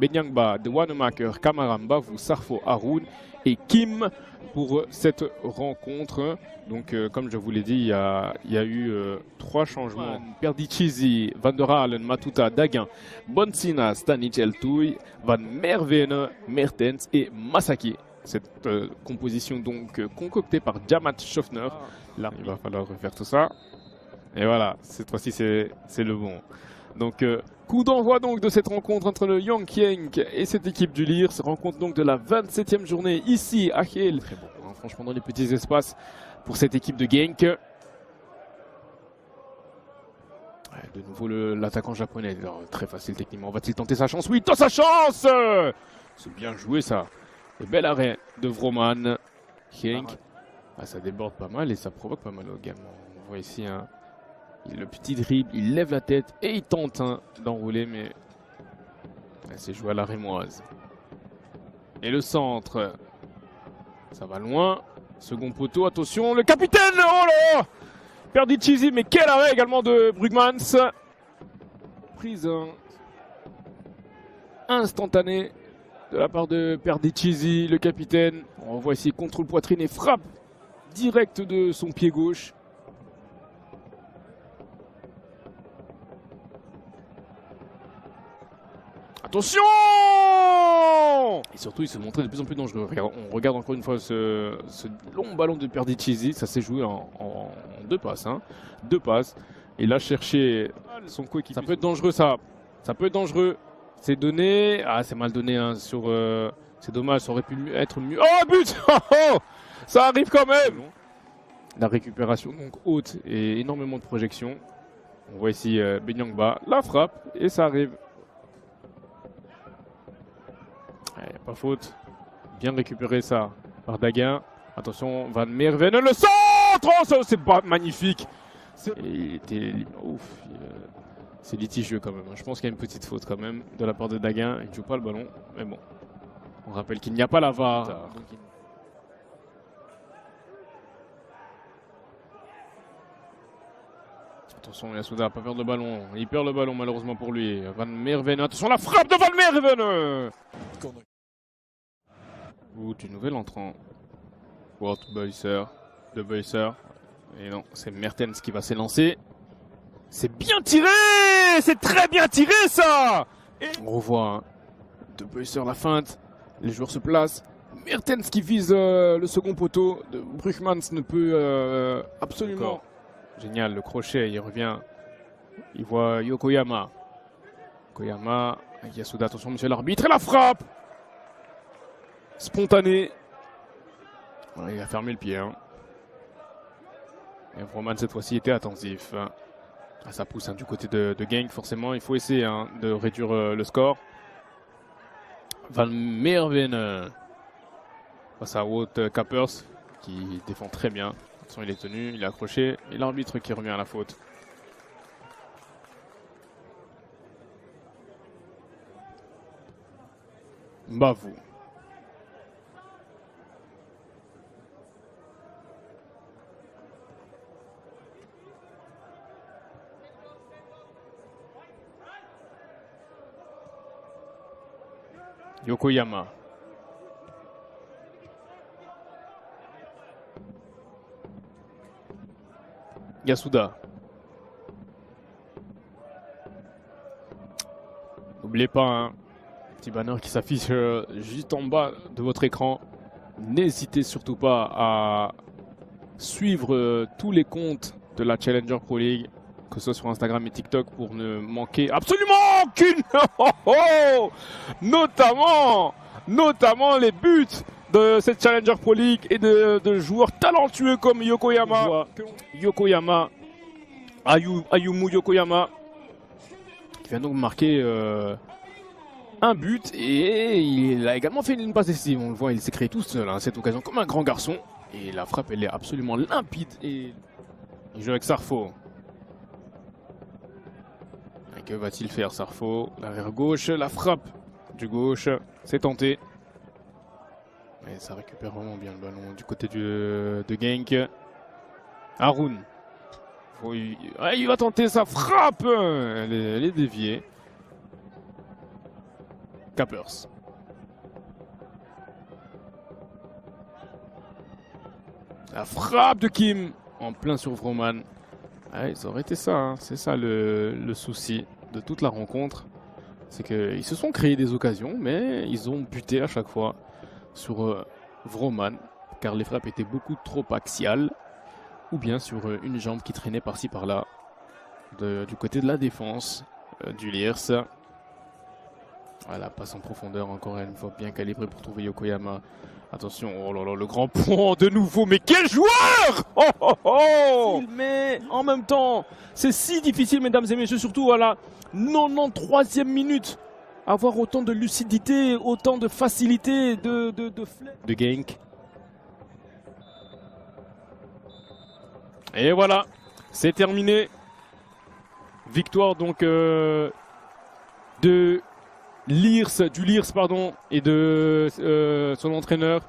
Benyangba, De Wanemaker, Kamaramba, vous Sarfo, Haroun et Kim pour cette rencontre. Donc comme je vous l'ai dit, il y a eu 3 changements. Perdicizi, Van der Halen, Matuta, Daguin, Bonsina, Stanic, Eltouy, Van Mervene, Mertens et Masaki. Cette composition donc concoctée par Jamat Schofner. Là, il va falloir refaire tout ça. Et voilà, cette fois-ci c'est le bon. Donc coup d'envoi donc de cette rencontre entre le Yangkieng et cette équipe du Lierse. Rencontre donc de la 27e journée ici à Kiel. Très bon, hein, franchement dans les petits espaces pour cette équipe de Genk. Ouais, de nouveau l'attaquant japonais. Alors, très facile techniquement. Va-t-il tenter sa chance? Oui, tente sa chance. C'est bien joué ça. Et bel arrêt de Vroman. Genk. Ah, ça déborde pas mal et ça provoque pas mal également. On voit ici le petit dribble, il lève la tête et il tente d'enrouler, mais c'est joué à la rémoise. Et le centre, ça va loin. Second poteau, attention, le capitaine, oh là, Perdicizi, mais quel arrêt également de Brugmans. Prise instantanée de la part de Perdicizi, le capitaine. On voit ici contrôle poitrine et frappe direct de son pied gauche. Attention! Et surtout, il se montrait de plus en plus dangereux. On regarde encore une fois ce long ballon de Perdicizi. Ça s'est joué en 2 passes. Hein. 2 passes. Il a cherché son coéquipier. Ça peut être dangereux, ça. Ça peut être dangereux. C'est donné. Ah, c'est mal donné. Hein, c'est dommage, ça aurait pu être mieux. Oh, but! Ça arrive quand même! La récupération donc haute et énormément de projection. On voit ici Benyangba, la frappe et ça arrive. Pas faute. Bien récupéré ça par Daguin. Attention, Van Mervene, le centre! Oh, c'est pas magnifique. Il était ouf. C'est litigieux quand même. Je pense qu'il y a une petite faute quand même de la part de Daguin. Il ne joue pas le ballon. Mais bon. On rappelle qu'il n'y a pas la VAR. Attention, Yasuda n'a pas peur de ballon. Il perd le ballon malheureusement pour lui. Van Mervene. Attention, la frappe de Van Mervene! Ou du nouvel entrant. Wort Beusser. De Beusser. Et non, c'est Mertens qui va s'élancer. C'est bien tiré! C'est très bien tiré ça! Et on revoit hein, De Beusser la feinte. Les joueurs se placent. Mertens qui vise le second poteau. Brugmans ne peut absolument. Génial, le crochet, il revient. Il voit Yokoyama. Yokoyama, Yasuda, attention monsieur l'arbitre, et la frappe! Spontané. Ouais, il a fermé le pied. Hein. Et Vroman cette fois-ci était attentif. Ah, ça pousse hein, du côté de Genk, forcément. Il faut essayer hein, de réduire le score. Van Mervene. Face à Wout Kappers, qui défend très bien. Il est tenu, il est accroché. Et l'arbitre qui revient à la faute. Mbavou. Yokoyama. Yasuda. N'oubliez pas, hein, petit banner qui s'affiche juste en bas de votre écran. N'hésitez surtout pas à suivre tous les comptes de la Challenger Pro League, que ce soit sur Instagram et TikTok, pour ne manquer absolument aucune. Notamment les buts de cette Challenger Pro League et de joueurs talentueux comme Yokoyama. Ayumu Yokoyama, qui vient donc marquer un but et il a également fait une passe décisive. On le voit, il s'est créé tout seul à cette occasion comme un grand garçon. Et la frappe, elle est absolument limpide. Et il joue avec Sarfo. Et que va-t-il faire, Sarfo? L'arrière gauche, la frappe du gauche, c'est tenté. Et ça récupère vraiment bien le ballon du côté de Genk. Haroun. Il va tenter sa frappe. Elle est déviée. Capers. La frappe de Kim en plein sur Vroman. Ouais, ça aurait été ça, hein. C'est ça le souci de toute la rencontre. C'est qu'ils se sont créés des occasions, mais ils ont buté à chaque fois sur Vroman, car les frappes étaient beaucoup trop axiales, ou bien sur une jambe qui traînait par-ci par-là, du côté de la défense du Lierse. Voilà, passe en profondeur encore une fois bien calibré pour trouver Yokoyama. Attention, oh là là, le grand pont de nouveau, mais quel joueur! Oh oh oh! Mais en même temps, c'est si difficile, mesdames et messieurs, surtout à la 93e minute, avoir autant de lucidité, autant de facilité, de gank. Et voilà, c'est terminé. Victoire donc de du Lierse, pardon, et de son entraîneur.